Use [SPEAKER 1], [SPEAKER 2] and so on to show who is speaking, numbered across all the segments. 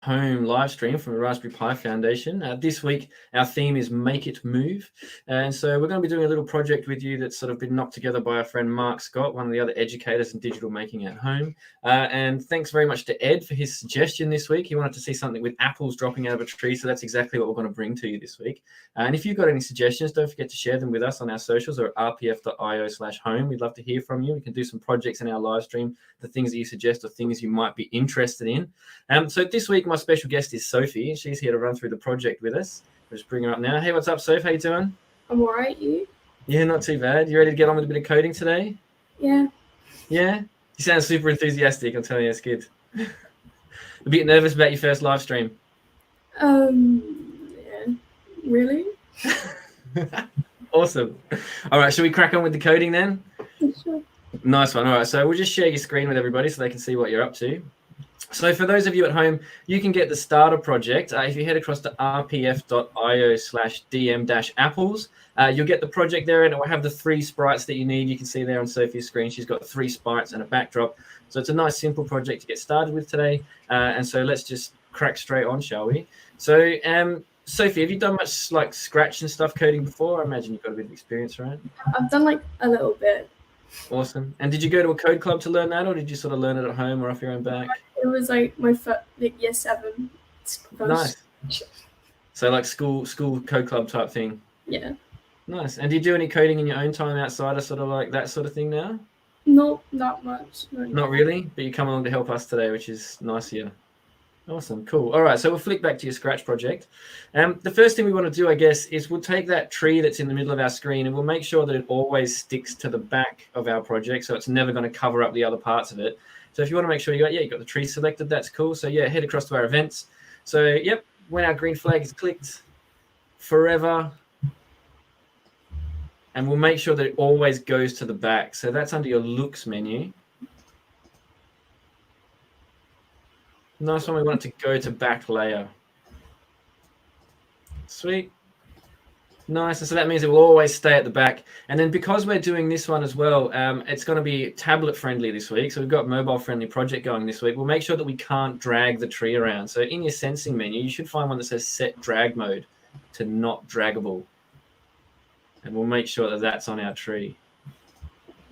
[SPEAKER 1] home live stream from the Raspberry Pi Foundation. This week, our theme is Make It Move. And so we're going to be doing a little project with you that's sort of been knocked together by our friend Mark Scott, one of the other educators in digital making at home. And thanks very much to Ed for his suggestion this week. He wanted to see something with apples dropping out of a tree. So that's exactly what we're going to bring to you this week. And if you've got any suggestions, don't forget to share them with us on our socials or rpf.io/home. We'd love to hear from you. We can do some projects in our live stream, the things that you suggest or things you might be interested in. So this week, my special guest is Sophie. She's here to run through the project with us. I'll just bring her up now. Hey, what's up, Soph? How you doing?
[SPEAKER 2] I'm all right, you?
[SPEAKER 1] Yeah, not too bad. You ready to get on with a bit of coding today?
[SPEAKER 2] Yeah.
[SPEAKER 1] Yeah? You sound super enthusiastic, I'll tell you. It's good. A bit nervous about your first live stream?
[SPEAKER 2] Yeah. Really?
[SPEAKER 1] Awesome. All right, shall we crack on with the coding then?
[SPEAKER 2] Sure.
[SPEAKER 1] Nice one. All right, so we'll just share your screen with everybody so they can see what you're up to. So for those of you at home, you can get the starter project. If you head across to rpf.io/dm-apples, you'll get the project there and it will have the 3 sprites that you need. You can see there on Sophie's screen, she's got 3 sprites and a backdrop. So it's a nice, simple project to get started with today. And so let's just crack straight on, shall we? So Sophie, have you done much like Scratch and stuff coding before? I imagine you've got a bit of experience, right?
[SPEAKER 2] I've done like a little bit.
[SPEAKER 1] Awesome. And did you go to a code club to learn that, or did you sort of learn it at home or off your own back?
[SPEAKER 2] It was like my first, like year 7.
[SPEAKER 1] Nice. So like school code club type thing.
[SPEAKER 2] Yeah.
[SPEAKER 1] Nice. And do you do any coding in your own time outside of sort of like that sort of thing now?
[SPEAKER 2] No, not much.
[SPEAKER 1] Not really, but you come along to help us today, which is nice of you. Awesome, cool. All right, so we'll flick back to your Scratch project. The first thing we want to do, I guess, is we'll take that tree that's in the middle of our screen and we'll make sure that it always sticks to the back of our project, so it's never going to cover up the other parts of it. So if you want to make sure you got the tree selected, that's cool. So yeah, head across to our events. So yep, when our green flag is clicked, forever, and we'll make sure that it always goes to the back. So that's under your looks menu. Nice one, we want it to go to back layer. Sweet. Nice, and so that means it will always stay at the back. And then because we're doing this one as well, it's going to be tablet friendly this week. So we've got mobile friendly project going this week. We'll make sure that we can't drag the tree around. So in your sensing menu, you should find one that says set drag mode to not draggable. And we'll make sure that that's on our tree.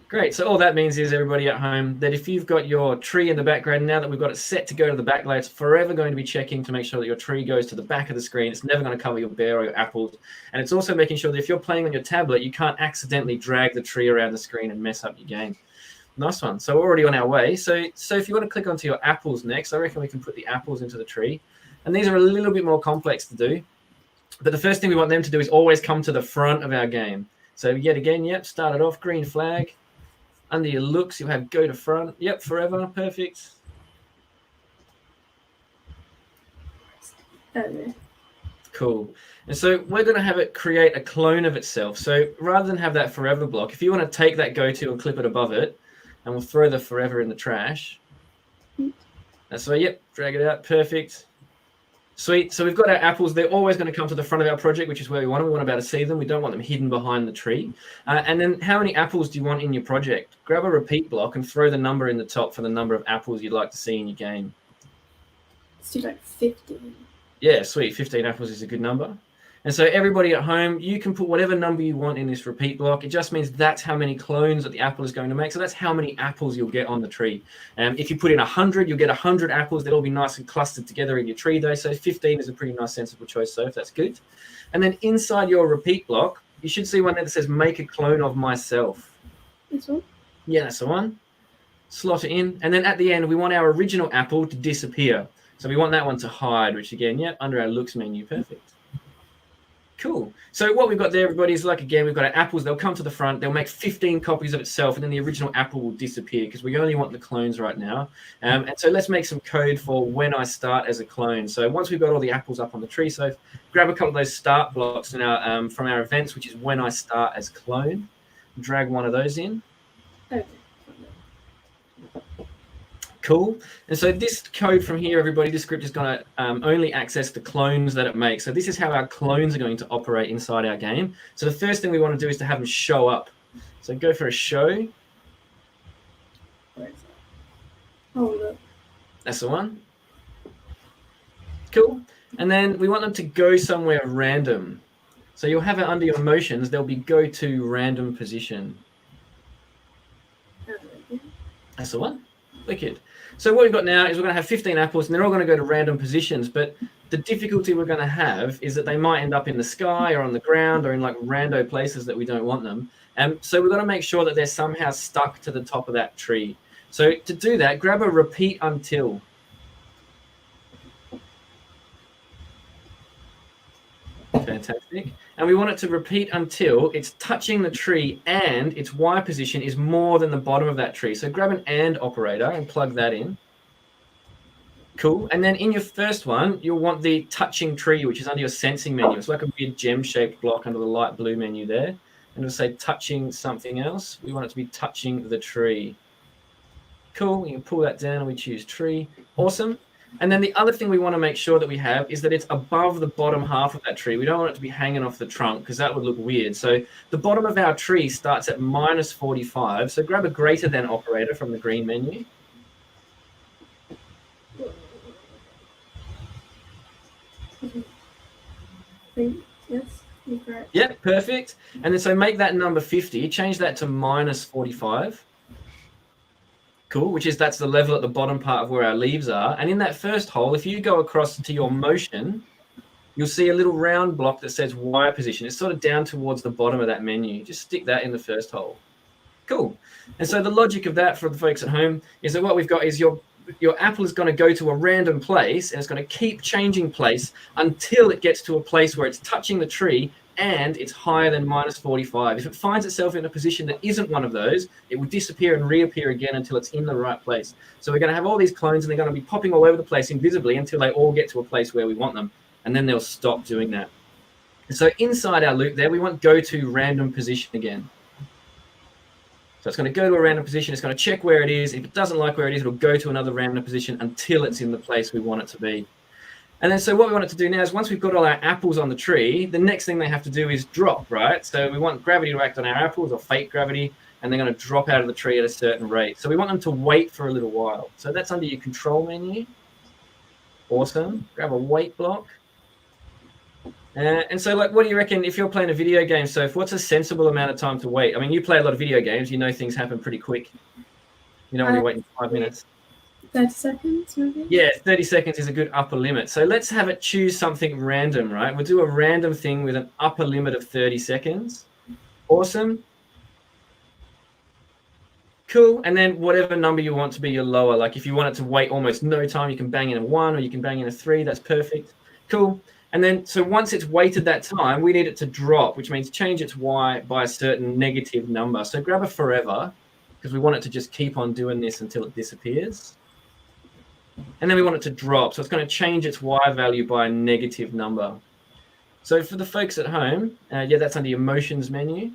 [SPEAKER 1] Great. So all that means is, everybody at home, that if you've got your tree in the background, now that we've got it set to go to the back layer, it's forever going to be checking to make sure that your tree goes to the back of the screen. It's never going to cover your bear or your apples. And it's also making sure that if you're playing on your tablet, you can't accidentally drag the tree around the screen and mess up your game. Nice one. So we're already on our way. So if you want to click onto your apples next, I reckon we can put the apples into the tree. And these are a little bit more complex to do. But the first thing we want them to do is always come to the front of our game. So yet again, yep, started off, green flag. Under your looks, you'll have go to front. Yep, forever. Perfect. Cool. And so we're going to have it create a clone of itself. So rather than have that forever block, if you want to take that go to and clip it above it, and we'll throw the forever in the trash. And so, yep, drag it out. Perfect. Sweet. So we've got our apples. They're always going to come to the front of our project, which is where we want them. We want to be able to see them. We don't want them hidden behind the tree. And then how many apples do you want in your project? Grab a repeat block and throw the number in the top for the number of apples you'd like to see in your game.
[SPEAKER 2] Let's do like 15.
[SPEAKER 1] Yeah, sweet. 15 apples is a good number. And so everybody at home, you can put whatever number you want in this repeat block. It just means that's how many clones that the apple is going to make. So that's how many apples you'll get on the tree. If you put in 100, you'll get 100 apples. They'll all be nice and clustered together in your tree though. So 15 is a pretty nice, sensible choice. So if that's good. And then inside your repeat block, you should see one there that says make a clone of myself.
[SPEAKER 2] This one?
[SPEAKER 1] Yeah, that's the one. Slot it in. And then at the end, we want our original apple to disappear. So we want that one to hide, which again, yeah, under our looks menu. Perfect. Cool. So what we've got there, everybody, is like, again, we've got our apples. They'll come to the front. They'll make 15 copies of itself, and then the original apple will disappear because we only want the clones right now. And so let's make some code for when I start as a clone. So once we've got all the apples up on the tree, so grab a couple of those start blocks in our, from our events, which is when I start as clone. Drag one of those in.
[SPEAKER 2] Okay.
[SPEAKER 1] Cool. And so this code from here, everybody, this script is going to only access the clones that it makes. So this is how our clones are going to operate inside our game. So the first thing we want to do is to have them show up. So go for a show.
[SPEAKER 2] Where is that? Oh, look.
[SPEAKER 1] That's the one. Cool. And then we want them to go somewhere random. So you'll have it under your motions. There'll be go to random position. That's the one. Wicked. So what we've got now is we're going to have 15 apples, and they're all going to go to random positions. But the difficulty we're going to have is that they might end up in the sky or on the ground or in like rando places that we don't want them. So we've got to make sure that they're somehow stuck to the top of that tree. So to do that, grab a repeat until. Fantastic. And we want it to repeat until it's touching the tree and its Y position is more than the bottom of that tree. So grab an AND operator and plug that in. Cool. And then in your first one, you'll want the touching tree, which is under your sensing menu. It's like a weird gem-shaped block under the light blue menu there. And it'll say touching something else. We want it to be touching the tree. Cool. You can pull that down and we choose tree. Awesome. And then the other thing we want to make sure that we have is that it's above the bottom half of that tree. We don't want it to be hanging off the trunk because that would look weird. So the bottom of our tree starts at -45. So grab a greater than operator from the green menu.
[SPEAKER 2] Yes, you're correct.
[SPEAKER 1] Yeah, perfect. And then so make that number 50. Change that to -45. Cool, which is that's the level at the bottom part of where our leaves are. And in that first hole, if you go across to your motion, you'll see a little round block that says Y position. It's sort of down towards the bottom of that menu. Just stick that in the first hole. Cool. And so the logic of that for the folks at home is that what we've got is your apple is going to go to a random place and it's going to keep changing place until it gets to a place where it's touching the tree and it's higher than -45. If it finds itself in a position that isn't one of those, it will disappear and reappear again until it's in the right place. So we're going to have all these clones and they're going to be popping all over the place invisibly until they all get to a place where we want them. And then they'll stop doing that. And so inside our loop there, we want go to random position again. So it's going to go to a random position. It's going to check where it is. If it doesn't like where it is, it'll go to another random position until it's in the place we want it to be. And then so what we want it to do now is once we've got all our apples on the tree, the next thing they have to do is drop, right? So we want gravity to act on our apples or fake gravity, and they're going to drop out of the tree at a certain rate. So we want them to wait for a little while. So that's under your control menu. Awesome. Grab a wait block. And so, like, what do you reckon if you're playing a video game, Soph, what's a sensible amount of time to wait? I mean, you play a lot of video games. You know things happen pretty quick. You know when you're waiting 5 minutes.
[SPEAKER 2] 30 seconds, maybe?
[SPEAKER 1] Yeah, 30 seconds is a good upper limit. So let's have it choose something random, right? We'll do a random thing with an upper limit of 30 seconds. Awesome. Cool. And then whatever number you want to be your lower, like if you want it to wait almost no time, you can bang in a 1 or you can bang in a 3. That's perfect. Cool. And then, so once it's waited that time, we need it to drop, which means change its Y by a certain negative number. So grab a forever, because we want it to just keep on doing this until it disappears. And then we want it to drop. So it's going to change its Y value by a negative number. So for the folks at home, yeah, that's under your motions menu.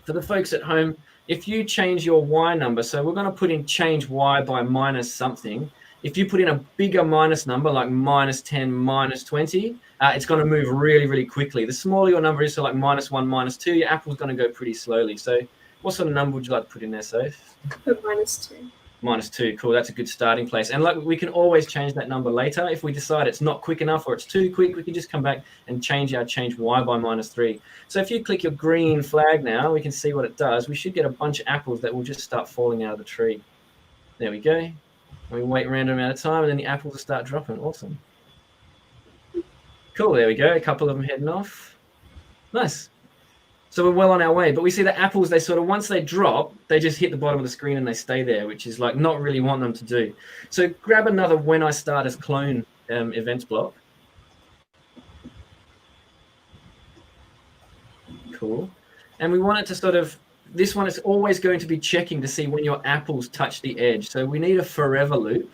[SPEAKER 1] For the folks at home, if you change your Y number, so we're going to put in change Y by minus something. If you put in a bigger minus number, like -10, -20, it's going to move really, really quickly. The smaller your number is, so like -1, -2, your apple's going to go pretty slowly. So what sort of number would you like to put in there, Soph?
[SPEAKER 2] Put -2.
[SPEAKER 1] -2, cool. That's a good starting place. And like we can always change that number later. If we decide it's not quick enough or it's too quick, we can just come back and change Y by -3. So if you click your green flag now, we can see what it does. We should get a bunch of apples that will just start falling out of the tree. There we go. And we wait a random amount of time and then the apples will start dropping. Awesome. Cool, there we go. A couple of them heading off. Nice. So we're well on our way, but we see the apples, they sort of, once they drop, they just hit the bottom of the screen and they stay there, which is like not really want them to do. So grab another when I start as clone events block. Cool. And we want it to sort of, this one is always going to be checking to see when your apples touch the edge. So we need a forever loop.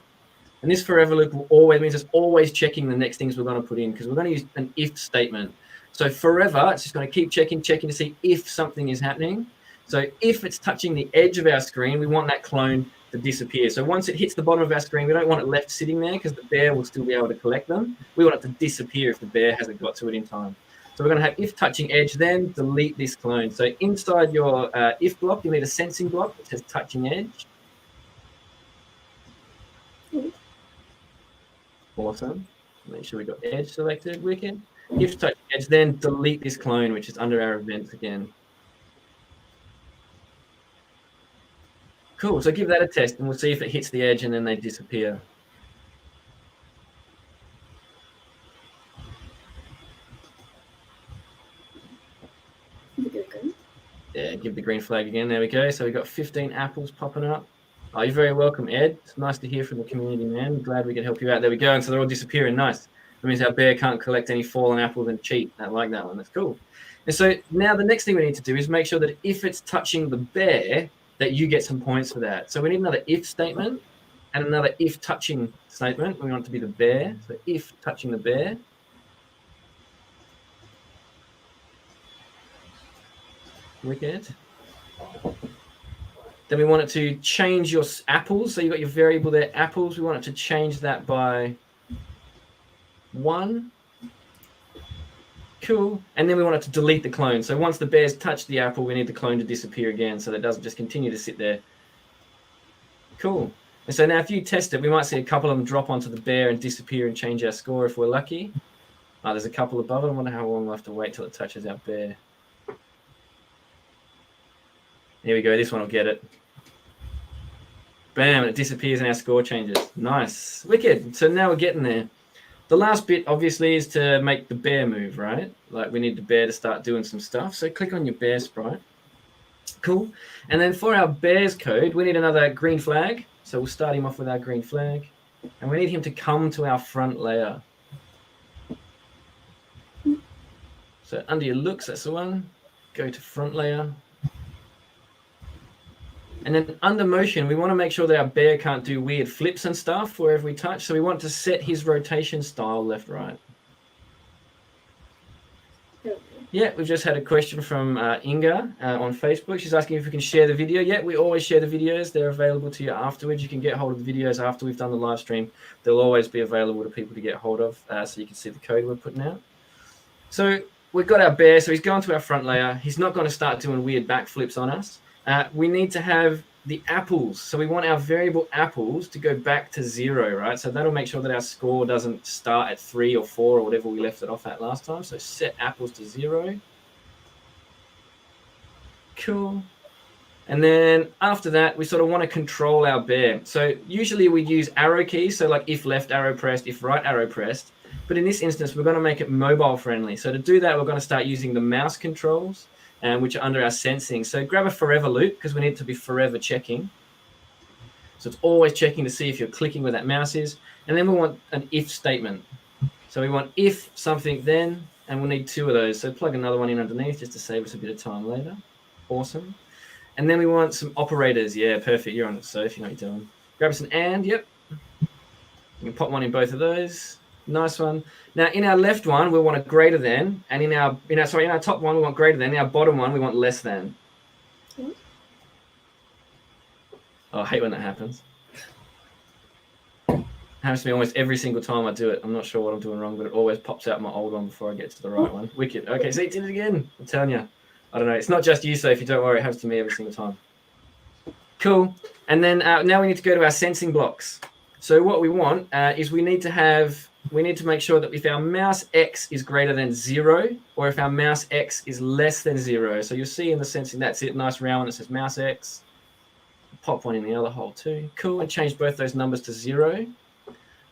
[SPEAKER 1] And this forever loop will always means it's always checking the next things we're going to put in, because we're going to use an if statement. So forever, it's just going to keep checking to see if something is happening. So if it's touching the edge of our screen, we want that clone to disappear. So once it hits the bottom of our screen, we don't want it left sitting there because the bear will still be able to collect them. We want it to disappear if the bear hasn't got to it in time. So we're going to have if touching edge, then delete this clone. So inside your if block, you need a sensing block that says touching edge. Awesome. Make sure we got edge selected. Wicked. If touch edge, then delete this clone, which is under our events again. Cool. So give that a test, and we'll see if it hits the edge, and then they disappear. Yeah, give the green flag again. There we go. So we've got 15 apples popping up. Oh, you're very welcome, Ed. It's nice to hear from the community, man. Glad we could help you out. There we go. And so they're all disappearing. Nice. That means our bear can't collect any fallen apples and cheat. I like that one. That's cool. And so now the next thing we need to do is make sure that if it's touching the bear, that you get some points for that. So we need another if statement and another if touching statement. We want it to be the bear. So if touching the bear. Wicked. Then we want it to change your apples. So you've got your variable there, apples. We want it to change that by 1. Cool. And then we want it to delete the clone. So once the bear's touched the apple, we need the clone to disappear again so that it doesn't just continue to sit there. Cool. And so now if you test it, we might see a couple of them drop onto the bear and disappear and change our score if we're lucky. There's a couple above it. I wonder how long we'll have to wait till it touches our bear. Here we go. This one will get it. Bam, it disappears and our score changes. Nice. Wicked. So now we're getting there. The last bit, obviously, is to make the bear move, right? Like we need the bear to start doing some stuff. So click on your bear sprite. Cool. And then for our bear's code, we need another green flag. So we'll start him off with our green flag. And we need him to come to our front layer. So under your looks, that's the one. Go to front layer. And then under motion, we want to make sure that our bear can't do weird flips and stuff wherever we touch. So we want to set his rotation style left, right. Yeah, we've just had a question from Inga on Facebook. She's asking if we can share the video. Yeah, we always share the videos. They're available to you afterwards. You can get hold of the videos after we've done the live stream. They'll always be available to people to get hold of so you can see the code we're putting out. So we've got our bear. So he's going to our front layer. He's not going to start doing weird backflips on us. We need to have the apples. So we want our variable apples to go back to 0, right? So that'll make sure that our score doesn't start at 3 or 4 or whatever we left it off at last time. So set apples to 0. Cool. And then after that, we sort of want to control our bear. So usually we use arrow keys. So like if left arrow pressed, if right arrow pressed. But in this instance, we're going to make it mobile friendly. So to do that, we're going to start using the mouse controls. Which are under our sensing. So grab a forever loop because we need to be forever checking. So it's always checking to see if you're clicking where that mouse is. And then we want an if statement. So we want if something then, and we'll need 2 of those. So plug another one in underneath just to save us a bit of time later. Awesome. And then we want some operators. Yeah, perfect. You're on it, Sophie. You know what you're doing. Grab us an and, yep. You can pop one in both of those. Nice one. Now in our left one, we want a greater than, and in our top one, we want greater than. In our bottom one, we want less than. Oh, I hate when that happens. It happens to me almost every single time I do it. I'm not sure what I'm doing wrong, but it always pops out my old one before I get to the right one. Wicked. Okay, see, it did it again. I'm telling you. I don't know. It's not just you, Sophie. Don't worry. It happens to me every single time. Cool. And then now we need to go to our sensing blocks. So what we want is we need to make sure that if our mouse X is greater than 0, or if our mouse X is less than 0. So you'll see in the sensing, that's it, nice round one that says mouse X. Pop one in the other hole too. Cool, and change both those numbers to 0.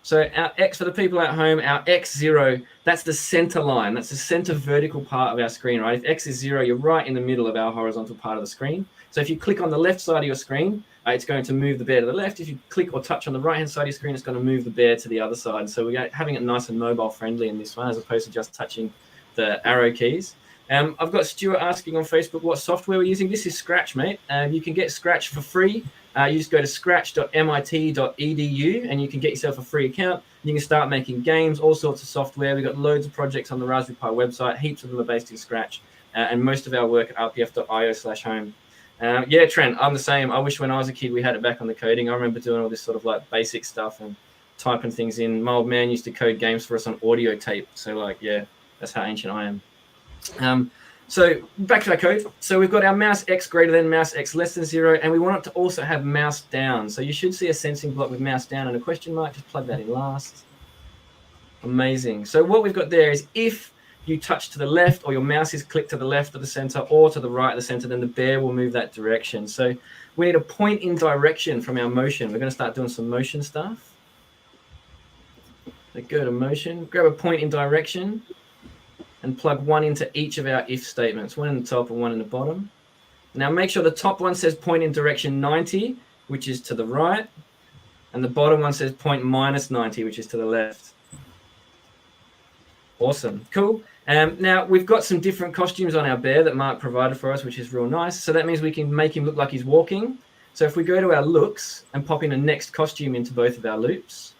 [SPEAKER 1] So our X, for the people at home, our X0, that's the center line. That's the center vertical part of our screen, right? If X is 0, you're right in the middle of our horizontal part of the screen. So if you click on the left side of your screen, it's going to move the bear to the left. If you click or touch on the right-hand side of your screen, it's going to move the bear to the other side. So we're having it nice and mobile-friendly in this one, as opposed to just touching the arrow keys. I've got Stuart asking on Facebook what software we're using. This is Scratch, mate. You can get Scratch for free. You just go to scratch.mit.edu and you can get yourself a free account. You can start making games, all sorts of software. We've got loads of projects on the Raspberry Pi website. Heaps of them are based in Scratch. And most of our work at rpf.io/home. Yeah, Trent, I'm the same. I wish when I was a kid we had it back on the coding. I remember doing all this sort of like basic stuff and typing things in. My old man used to code games for us on audio tape. So like, yeah, that's how ancient I am. So back to our code. So we've got our mouse X greater than, mouse X less than 0, and we want it to also have mouse down. So you should see a sensing block with mouse down and a question mark. Just plug that in last. Amazing. So what we've got there is if you touch to the left or your mouse is clicked to the left of the center or to the right of the center, then the bear will move that direction. So we need a point in direction from our motion. We're going to start doing some motion stuff. So go to motion, grab a point in direction and plug one into each of our if statements, one in the top and one in the bottom. Now make sure the top one says point in direction 90, which is to the right, and the bottom one says point minus 90, which is to the left. Awesome, cool. Now we've got some different costumes on our bear that Mark provided for us, which is real nice. So that means we can make him look like he's walking. So if we go to our looks and pop in a next costume into both of our loops.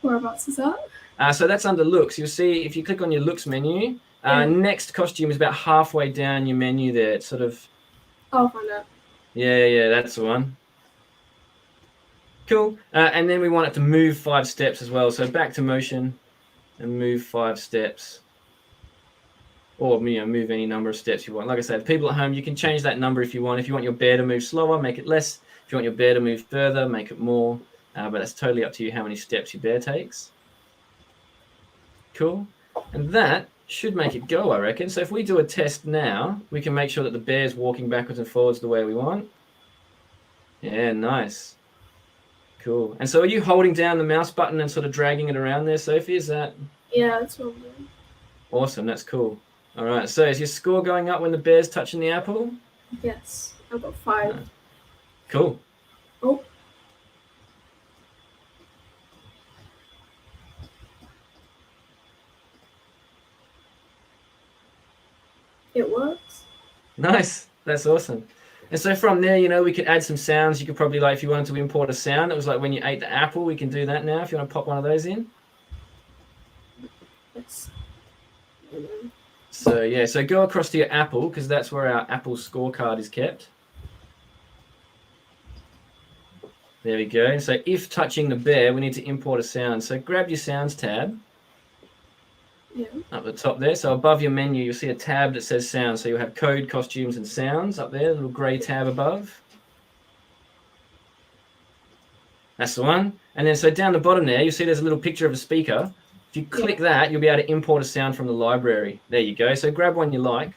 [SPEAKER 2] Whereabouts is that?
[SPEAKER 1] So that's under looks. You'll see if you click on your looks menu, next costume is about halfway down your menu there. It's sort of...
[SPEAKER 2] I'll find out.
[SPEAKER 1] Yeah, that's the one. Cool. And then we want it to move 5 steps as well. So back to motion and move 5 steps. Or move any number of steps you want. Like I said, people at home, you can change that number if you want. If you want your bear to move slower, make it less. If you want your bear to move further, make it more. But that's totally up to you how many steps your bear takes. Cool. And that should make it go, I reckon. So if we do a test now, we can make sure that the bear's walking backwards and forwards the way we want. Yeah, nice. Cool. And so are you holding down the mouse button and sort of dragging it around there, Sophie? Is that...
[SPEAKER 2] Yeah, that's what I'm doing.
[SPEAKER 1] Awesome, that's cool. All right, so is your score going up when the bear's touching the apple?
[SPEAKER 2] Yes, I've got 5.
[SPEAKER 1] No. Cool.
[SPEAKER 2] Oh. It works.
[SPEAKER 1] Nice, that's awesome. And so from there, we could add some sounds. You could probably, like, if you wanted to import a sound, it was like when you ate the apple, we can do that now if you want to pop one of those in.
[SPEAKER 2] Yes.
[SPEAKER 1] So, yeah, so go across to your apple because that's where our apple scorecard is kept. There we go. So if touching the bear, we need to import a sound. So grab your sounds tab.
[SPEAKER 2] Yeah.
[SPEAKER 1] Up the top there. So above your menu, you'll see a tab that says sounds. So you'll have code, costumes, and sounds up there, a little grey tab above. That's the one. And then so down the bottom there, you'll see there's a little picture of a speaker. If you click that, you'll be able to import a sound from the library. There you go. So grab one you like.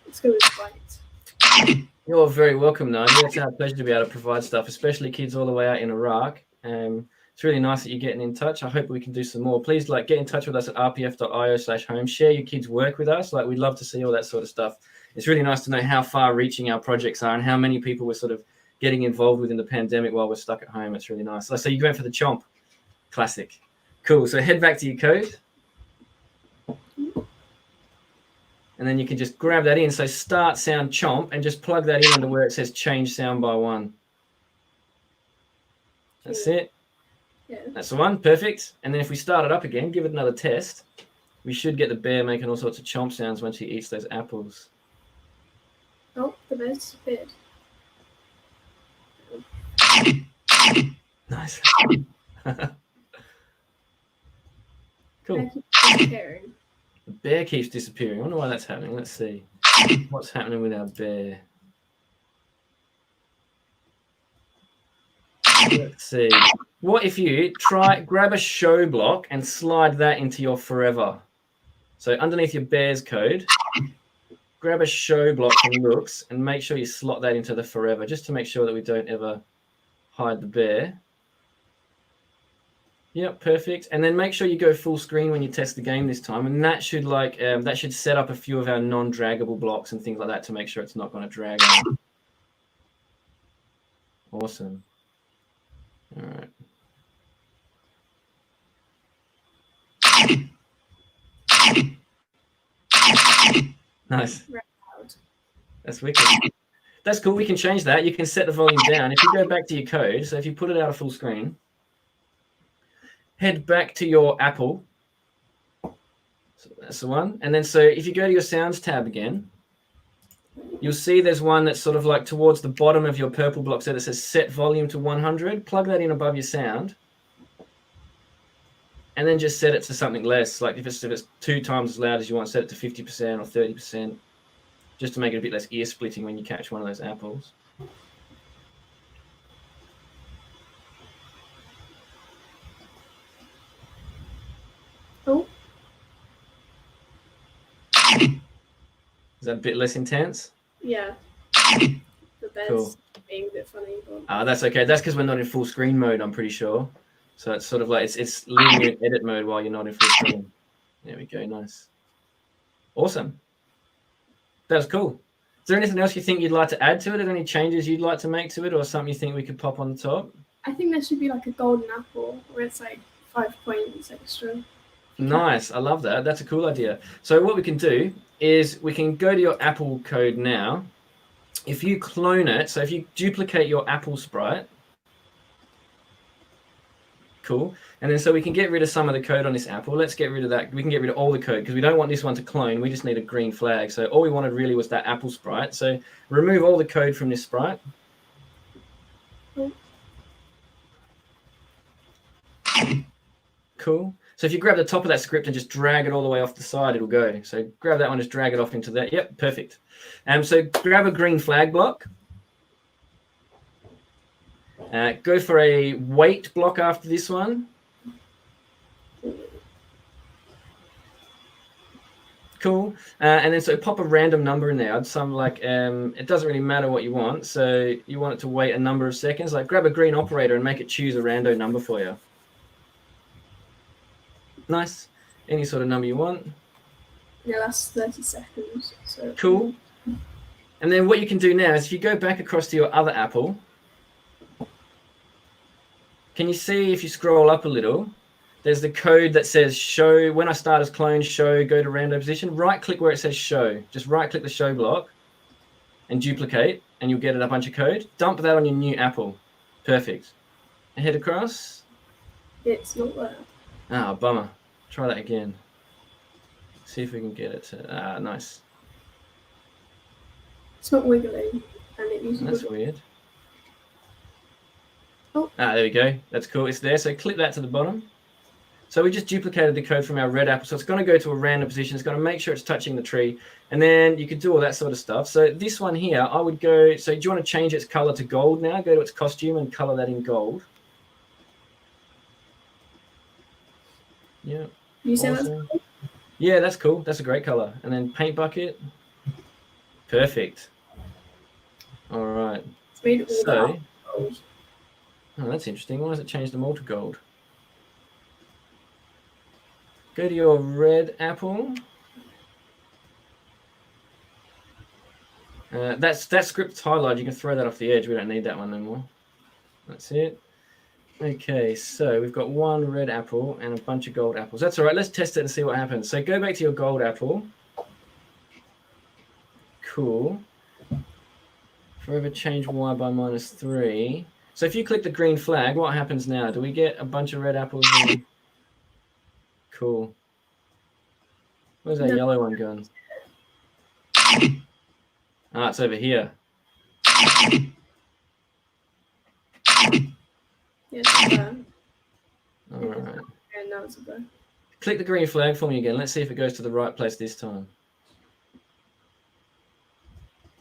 [SPEAKER 2] Let's go with Byte.
[SPEAKER 1] You're very welcome, Nadia. It's our pleasure to be able to provide stuff, especially kids all the way out in Iraq. It's really nice that you're getting in touch. I hope we can do some more. Please get in touch with us at rpf.io/home. Share your kids' work with us. We'd love to see all that sort of stuff. It's really nice to know how far-reaching our projects are and how many people we're sort of getting involved with in the pandemic while we're stuck at home. It's really nice. So you went for the chomp. Classic. Cool. So head back to your code. And then you can just grab that in. So start sound chomp and just plug that in under where it says change sound by 1. That's it.
[SPEAKER 2] Yeah.
[SPEAKER 1] That's the one. Perfect. And then if we start it up again, give it another test, we should get the bear making all sorts of chomp sounds once he eats those apples.
[SPEAKER 2] Oh, the bear's disappeared.
[SPEAKER 1] Nice.
[SPEAKER 2] Bear
[SPEAKER 1] Cool.
[SPEAKER 2] keeps disappearing.
[SPEAKER 1] The bear keeps disappearing. I wonder why that's happening. Let's see. What's happening with our bear? Let's see. What if you grab a show block and slide that into your forever? So underneath your bear's code, grab a show block from looks and make sure you slot that into the forever, just to make sure that we don't ever hide the bear. Yep, perfect. And then make sure you go full screen when you test the game this time, and that should that should set up a few of our non-draggable blocks and things like that to make sure it's not going to drag on. Awesome. All right. Nice. That's wicked. That's cool. We can change that. You can set the volume down. If you go back to your code, so if you put it out of full screen, head back to your Apple. So that's the one. And then so if you go to your sounds tab again, you'll see there's one that's sort of like towards the bottom of your purple block there that says set volume to 100. Plug that in above your sound. And then just set it to something less. Like if it's 2 times as loud as you want, set it to 50% or 30%. Just to make it a bit less ear splitting when you catch one of those apples. Is that a bit less intense?
[SPEAKER 2] Yeah. The bed's
[SPEAKER 1] Cool.
[SPEAKER 2] being a bit funny. But...
[SPEAKER 1] That's okay. That's because we're not in full screen mode, I'm pretty sure. So it's sort of like it's leaving you in edit mode while you're not in full screen. There we go. Nice. Awesome. That was cool. Is there anything else you think you'd like to add to it? Are there any changes you'd like to make to it, or something you think we could pop on the top?
[SPEAKER 2] I think there should be like a golden apple where it's like 5 points extra.
[SPEAKER 1] Nice. I love that. That's a cool idea. So what we can do is we can go to your Apple code now. If you clone it, so if you duplicate your Apple sprite, cool. And then so we can get rid of some of the code on this apple. Let's get rid of that. We can get rid of all the code because we don't want this one to clone. We just need a green flag. So all we wanted really was that apple sprite. So remove all the code from this sprite. Cool. So if you grab the top of that script and just drag it all the way off the side, it'll go. So grab that one, just drag it off into that. Yep, perfect. So grab a green flag block. Go for a wait block after this one. Cool. And then so pop a random number in there. I'd some like it doesn't really matter what you want. So you want it to wait a number of seconds. Like grab a green operator and make it choose a random number for you. Nice. Any sort of number you want.
[SPEAKER 2] Yeah, that's 30 seconds. So
[SPEAKER 1] cool. And then what you can do now is if you go back across to your other apple, can you see if you scroll up a little, there's the code that says show, when I start as clone, show, go to random position. Right click where it says show. Just right click the show block and duplicate and you'll get a bunch of code. Dump that on your new apple. Perfect. Head across.
[SPEAKER 2] It's not there.
[SPEAKER 1] Ah, bummer. Try that again. See if we can get it to, nice.
[SPEAKER 2] It's not wiggling. And it usually
[SPEAKER 1] That's weird.
[SPEAKER 2] Oh.
[SPEAKER 1] There we go. That's cool. It's there. So click that to the bottom. So we just duplicated the code from our red apple. So it's going to go to a random position. It's going to make sure it's touching the tree. And then you could do all that sort of stuff. So this one here, I would go, so do you want to change its color to gold now? Go to its costume and color that in gold. Yeah.
[SPEAKER 2] You said
[SPEAKER 1] awesome.
[SPEAKER 2] that's cool?
[SPEAKER 1] Yeah, that's cool. That's a great color. And then paint bucket. Perfect. All right.
[SPEAKER 2] It's made all
[SPEAKER 1] So,
[SPEAKER 2] gold.
[SPEAKER 1] Oh, that's interesting. Why does it change them all to gold? Go to your red apple. That script's highlighted. You can throw that off the edge. We don't need that one no more. That's it. Okay, so we've got one red apple and a bunch of gold apples. That's all right. Let's test it and see what happens. So go back to your gold apple. Cool. Forever change Y by -3. So if you click the green flag, what happens now? Do we get a bunch of red apples? Cool. Where's that yellow one gone? It's over here.
[SPEAKER 2] Yes,
[SPEAKER 1] All right.
[SPEAKER 2] and now it's a go.
[SPEAKER 1] Click the green flag for me again. Let's see if it goes to the right place this time.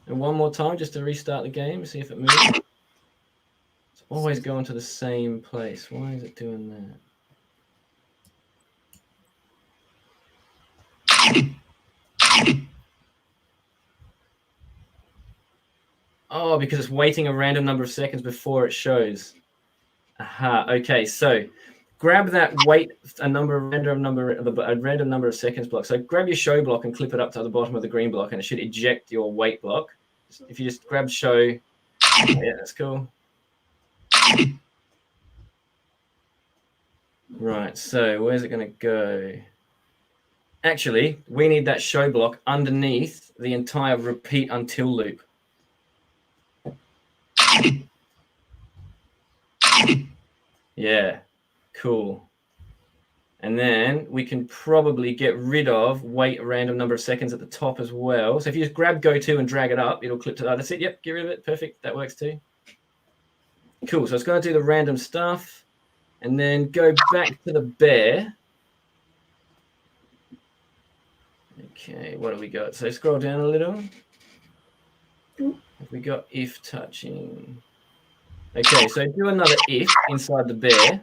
[SPEAKER 1] And one more time just to restart the game, see if it moves. It's always going to the same place. Why is it doing that? Oh, because it's waiting a random number of seconds before it shows. Aha, okay, so grab that wait a random number of seconds block. So grab your show block and clip it up to the bottom of the green block and it should eject your wait block. If you just grab show, yeah, that's cool. Right, so where's it going to go? Actually, we need that show block underneath the entire repeat until loop. Yeah, cool. And then we can probably get rid of wait a random number of seconds at the top as well. So if you just grab go to and drag it up, it'll clip to that. That's it. Yep, get rid of it. Perfect. That works too. Cool. So it's going to do the random stuff and then go back to the bear. Okay, what have we got? So scroll down a little. Have we got if touching? Okay, so do another if inside the bear.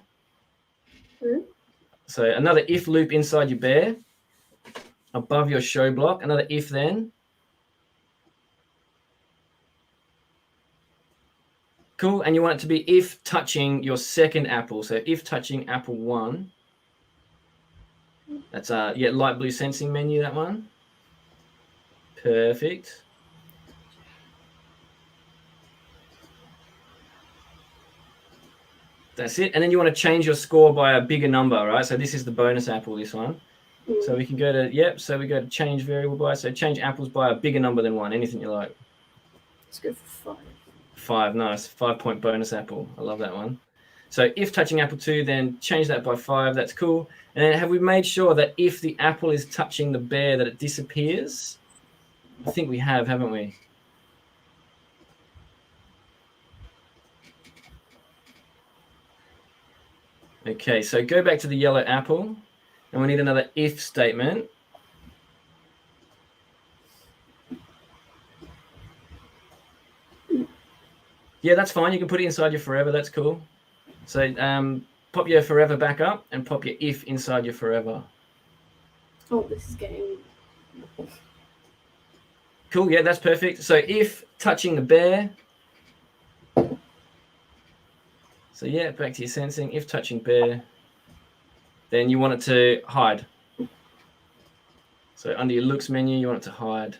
[SPEAKER 1] So another if loop inside your bear, above your show block, another if then, Cool. And you want it to be if touching your second apple. So if touching apple 1. That's light blue sensing menu, that one. Perfect. That's it. And then you want to change your score by a bigger number, right? So this is the bonus apple, this one. So we can go to, so we go to change variable by. So change apples by a bigger number than 1, anything you like.
[SPEAKER 2] Let's go for 5.
[SPEAKER 1] 5, nice. 5-point bonus apple. I love that one. So if touching apple 2, then change that by 5. That's cool. And then have we made sure that if the apple is touching the bear that it disappears? I think we have, haven't we? Okay, so go back to the yellow apple, and we need another if statement. Yeah, that's fine. You can put it inside your forever. That's cool. So pop your forever back up and pop your if inside your forever.
[SPEAKER 2] Oh, this is getting...
[SPEAKER 1] Cool, yeah, that's perfect. So if touching the bear... So yeah, back to your sensing. If touching bear, then you want it to hide. So under your looks menu, you want it to hide.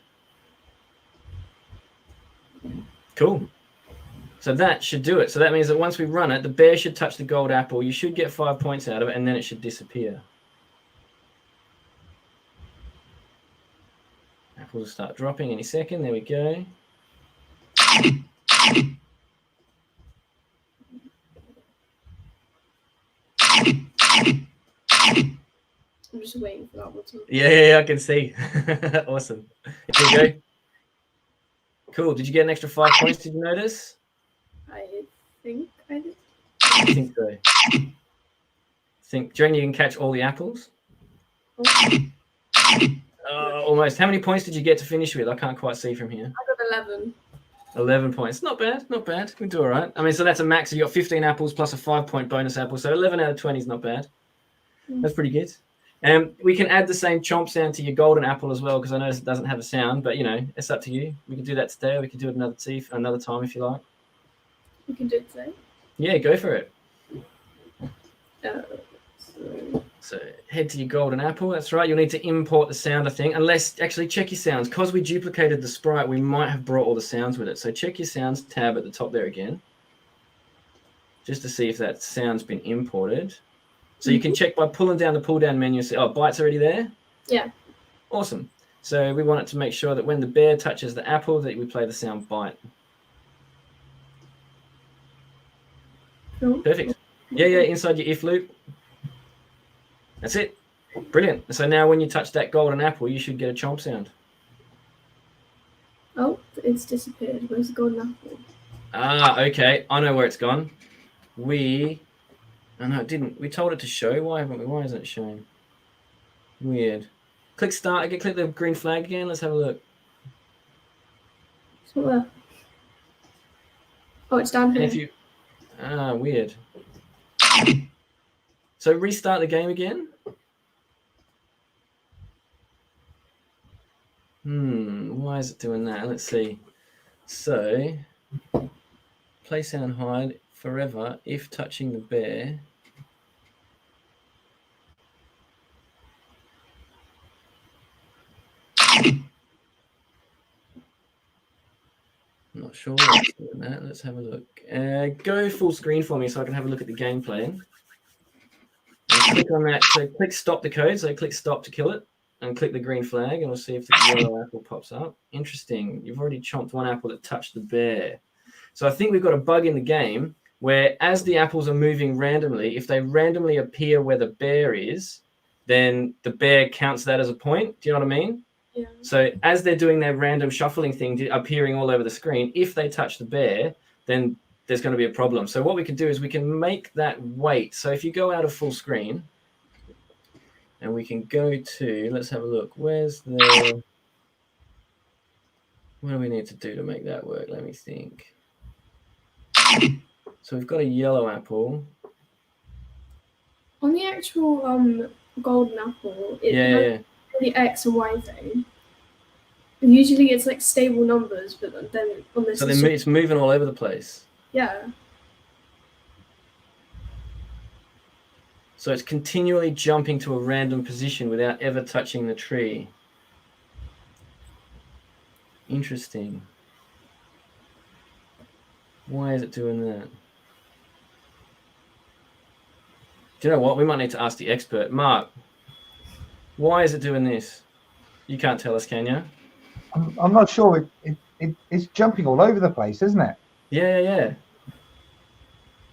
[SPEAKER 1] Cool. So that should do it. So that means that once we run it, the bear should touch the gold apple. You should get 5 points out of it, and then it should disappear. Apples will start dropping any second. There we go.
[SPEAKER 2] I'm just waiting for that one to...
[SPEAKER 1] Yeah, I can see. Awesome. Here we go. Cool. Did you get an extra 5 points? Did you notice?
[SPEAKER 2] I think I did.
[SPEAKER 1] I think so. Do you reckon you can catch all the apples? Almost. How many points did you get to finish with? I can't quite see from here.
[SPEAKER 2] I got 11.
[SPEAKER 1] 11 points. Not bad. Not bad. We do all right. I mean, so that's a max. You got 15 apples plus a 5-point bonus apple. So 11 out of 20 is not bad. That's pretty good. We can add the same chomp sound to your golden apple as well, because I notice it doesn't have a sound, but it's up to you. We can do that today, or we can do it another time if you like.
[SPEAKER 2] We can do it today.
[SPEAKER 1] Yeah, go for it.
[SPEAKER 2] So
[SPEAKER 1] head to your golden apple. That's right. You'll need to import the sound, I think. Unless, actually, check your sounds. Because we duplicated the sprite, we might have brought all the sounds with it. So check your sounds tab at the top there again, just to see if that sound's been imported. So you can check by pulling down the pull-down menu and see, bite's already there?
[SPEAKER 2] Yeah.
[SPEAKER 1] Awesome. So we want it to make sure that when the bear touches the apple, that we play the sound bite.
[SPEAKER 2] Cool.
[SPEAKER 1] Perfect. Yeah, inside your if loop. That's it. Brilliant. So now when you touch that golden apple, you should get a chomp sound.
[SPEAKER 2] Oh, it's disappeared. Where's the golden apple?
[SPEAKER 1] Okay. I know where it's gone. Oh, no, it didn't. We told it to show. Why haven't we? Why isn't it showing? Weird. Click start again. Click the green flag again. Let's have a look.
[SPEAKER 2] It's not there. Oh, it's down here.
[SPEAKER 1] And if you... weird. So restart the game again. Why is it doing that? Let's see. So, play sound hide forever if touching the bear. I'm not sure what's doing that. Let's have a look. Go full screen for me so I can have a look at the gameplay. And click on that. So click stop the code. So click stop to kill it. And click the green flag, and we'll see if the yellow apple pops up. Interesting. You've already chomped one apple that touched the bear. So I think we've got a bug in the game where as the apples are moving randomly, if they randomly appear where the bear is, then the bear counts that as a point. Do you know what I mean?
[SPEAKER 2] Yeah.
[SPEAKER 1] So as they're doing their random shuffling thing, appearing all over the screen, if they touch the bear, then there's going to be a problem. So what we can do is we can make that wait. So if you go out of full screen, and we can go to, let's have a look. Where's the, what do we need to do to make that work? Let me think. So we've got a yellow apple.
[SPEAKER 2] On the actual golden apple, it has the X and Y thing. And usually it's like stable numbers, but then on this...
[SPEAKER 1] So it's moving all over the place.
[SPEAKER 2] Yeah.
[SPEAKER 1] So it's continually jumping to a random position without ever touching the tree. Interesting. Why is it doing that? Do you know what? We might need to ask the expert. Mark, why is it doing this? You can't tell us, can you?
[SPEAKER 3] I'm not sure. It's jumping all over the place, isn't it?
[SPEAKER 1] Yeah.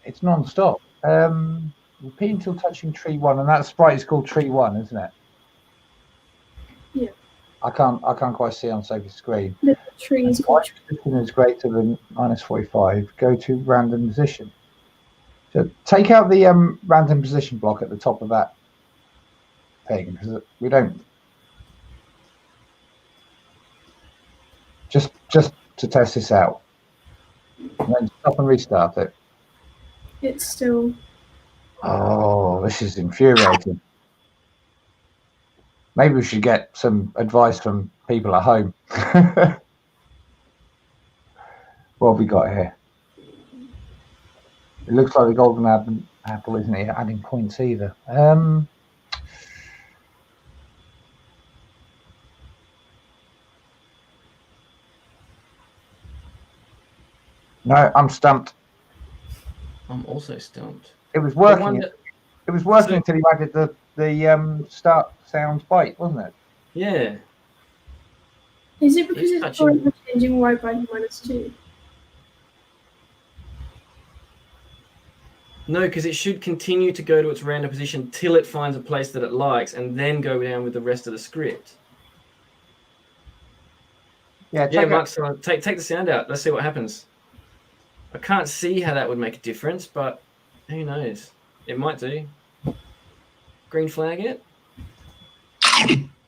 [SPEAKER 3] It's non-stop. Repeat until touching tree 1, and that sprite is called tree 1, isn't it?
[SPEAKER 2] Yeah.
[SPEAKER 3] I can't quite see on Sophie's screen.
[SPEAKER 2] The tree is called
[SPEAKER 3] Position is greater than -45. Go to random position. So take out the random position block at the top of that thing, because we don't. Just to test this out, and then stop and restart it.
[SPEAKER 2] It's still.
[SPEAKER 3] Oh, this is infuriating. Maybe we should get some advice from people at home. What have we got here? It looks like the golden apple isn't adding points either. No, I'm stumped.
[SPEAKER 1] I'm also stumped.
[SPEAKER 3] It was working. It was working until you added the start sounds bite, wasn't it?
[SPEAKER 1] Yeah.
[SPEAKER 2] Is it because it's already changing y by -2?
[SPEAKER 1] No, because it should continue to go to its random position till it finds a place that it likes, and then go down with the rest of the script.
[SPEAKER 3] Yeah,
[SPEAKER 1] Mark, so take the sound out. Let's see what happens. I can't see how that would make a difference, but who knows? It might do. Green flag it?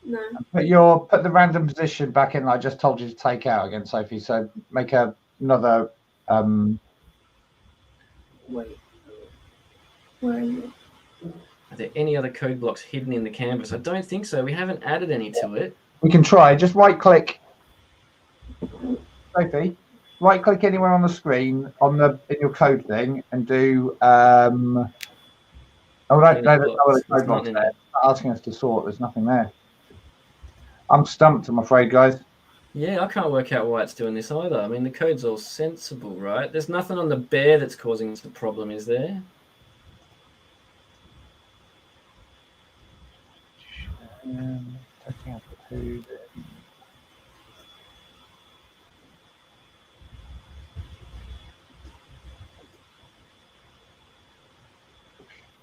[SPEAKER 2] No.
[SPEAKER 3] Put the random position back in. I just told you to take out again, Sophie. So make another.
[SPEAKER 2] Wait. Where is it?
[SPEAKER 1] Are there any other code blocks hidden in the canvas? I don't think so. We haven't added any to it.
[SPEAKER 3] We can try. Just right click, Sophie. Right click anywhere on the screen in your code thing and do. Oh no, there's no other code blocks there. It's not asking us to sort. There's nothing there. I'm stumped, I'm afraid, guys.
[SPEAKER 1] Yeah, I can't work out why it's doing this either. I mean, the code's all sensible, right? There's nothing on the bear that's causing us the problem, is there?
[SPEAKER 3] Taking out the code.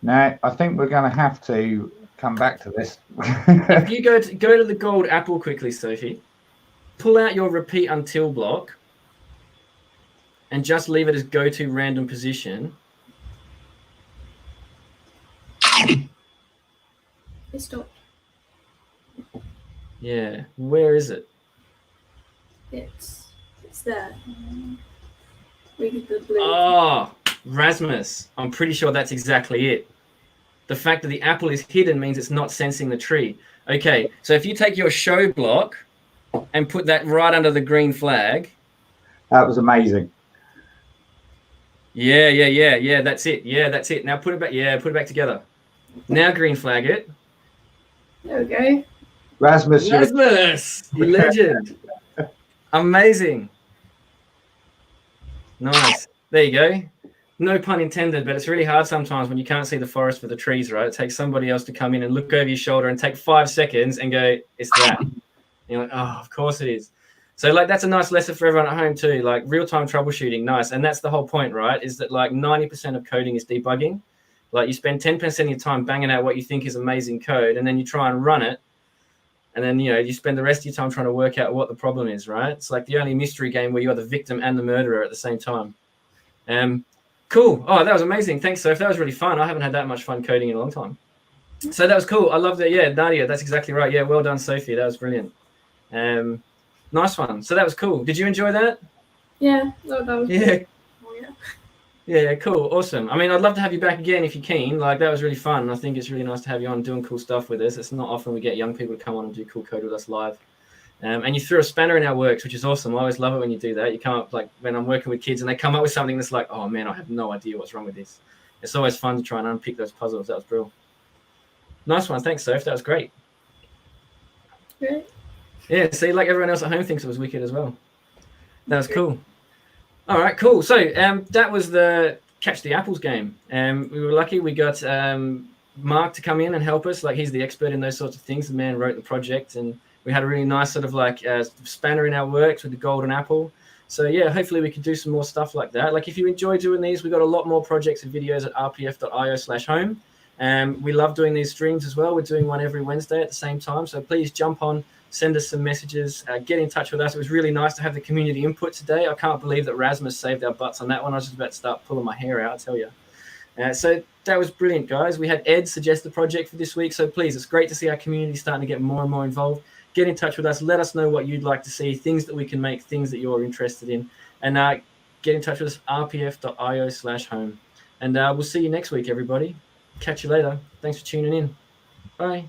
[SPEAKER 3] No, I think we're going to have to come back to this.
[SPEAKER 1] If you go to the gold apple quickly, Sophie, pull out your repeat until block, and just leave it as go to random position.
[SPEAKER 2] It stopped.
[SPEAKER 1] Yeah, where is it?
[SPEAKER 2] It's there. Read the blue.
[SPEAKER 1] Oh, Rasmus. I'm pretty sure that's exactly it. The fact that the apple is hidden means it's not sensing the tree. Okay, so if you take your show block and put that right under the green flag.
[SPEAKER 3] That was amazing.
[SPEAKER 1] Yeah, that's it. Yeah, that's it. Now put it back. Yeah, put it back together. Now green flag it.
[SPEAKER 2] There we go.
[SPEAKER 3] Rasmus,
[SPEAKER 1] you legend. Amazing. Nice. There you go. No pun intended, but it's really hard sometimes when you can't see the forest for the trees, right? It takes somebody else to come in and look over your shoulder and take 5 seconds and go, it's that. And you're like, oh, of course it is. So like that's a nice lesson for everyone at home too, like real-time troubleshooting, nice. And that's the whole point, right? Is that like 90% of coding is debugging. Like you spend 10% of your time banging out what you think is amazing code, and then you try and run it. And then, you spend the rest of your time trying to work out what the problem is, right? It's like the only mystery game where you are the victim and the murderer at the same time. Cool. Oh, that was amazing. Thanks, Soph. That was really fun. I haven't had that much fun coding in a long time. So that was cool. I love that. Yeah, Nadia, that's exactly right. Yeah, well done, Sophie. That was brilliant. Nice one. So that was cool. Did you enjoy that?
[SPEAKER 2] Yeah. That was
[SPEAKER 1] yeah.
[SPEAKER 2] Oh, yeah.
[SPEAKER 1] Yeah, cool. Awesome. I mean, I'd love to have you back again if you're keen. Like, that was really fun. I think it's really nice to have you on doing cool stuff with us. It's not often we get young people to come on and do cool code with us live. And you threw a spanner in our works, which is awesome. I always love it when you do that. You come up, like when I'm working with kids and they come up with something that's like, oh man, I have no idea what's wrong with this. It's always fun to try and unpick those puzzles. That was brilliant. Nice one. Thanks, Soph. That was great.
[SPEAKER 2] Great.
[SPEAKER 1] Yeah, see, like everyone else at home thinks it was wicked as well. That was cool. All right, cool. So that was the Catch the Apples game. We were lucky. We got Mark to come in and help us. Like, he's the expert in those sorts of things. The man wrote the project, and we had a really nice sort of like spanner in our works with the golden apple. So yeah, hopefully we can do some more stuff like that. Like, if you enjoy doing these, we've got a lot more projects and videos at rpf.io/home. We love doing these streams as well. We're doing one every Wednesday at the same time. So please jump on, send us some messages, get in touch with us. It was really nice to have the community input today. I can't believe that Rasmus saved our butts on that one. I was just about to start pulling my hair out, I tell you. So that was brilliant, guys. We had Ed suggest the project for this week. So please, it's great to see our community starting to get more and more involved. Get in touch with us. Let us know what you'd like to see, things that we can make, things that you're interested in. And get in touch with us, rpf.io/home. And we'll see you next week, everybody. Catch you later. Thanks for tuning in. Bye.